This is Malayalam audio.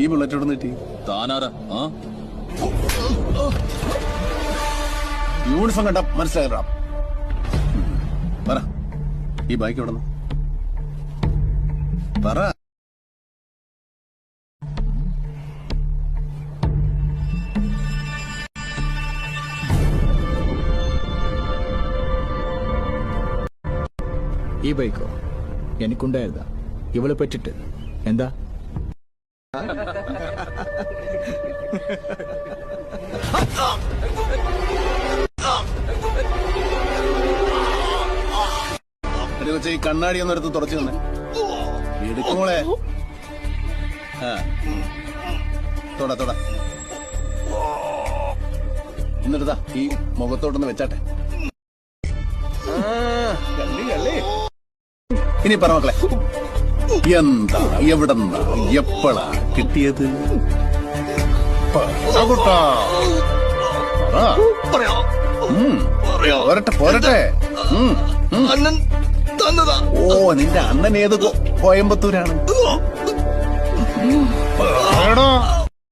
ഈ ബുള്ളറ്റ് എവിടെ കിട്ടി? താനാരാ? യൂണിഫോം കണ്ട മനസ്സിലായില്ല. പറ, ഈ ബൈക്ക് എവിടെ നിന്ന്? പറ. ഈ ബൈക്കോ എനിക്കുണ്ടായതാ. ഇവളെ പറ്റിട്ട് എന്താ? ഈ കണ്ണാടി ഒന്നെടുത്ത് തുറച്ചു തന്നെ എടുക്കുമോളെ. തൊട എന്നിട്ടാ ഈ മുഖത്തോട്ടൊന്ന് വെച്ചാട്ടെ. ഇനി പറ മക്കളെ, എന്താ, എവിടെന്നാ, എപ്പോഴാ കിട്ടിയത്? പോരട്ടെ. അണ്ണൻ തന്നതാ. ഓ, നിന്റെ അണ്ണൻ ഏത് കോയമ്പത്തൂരാണ്?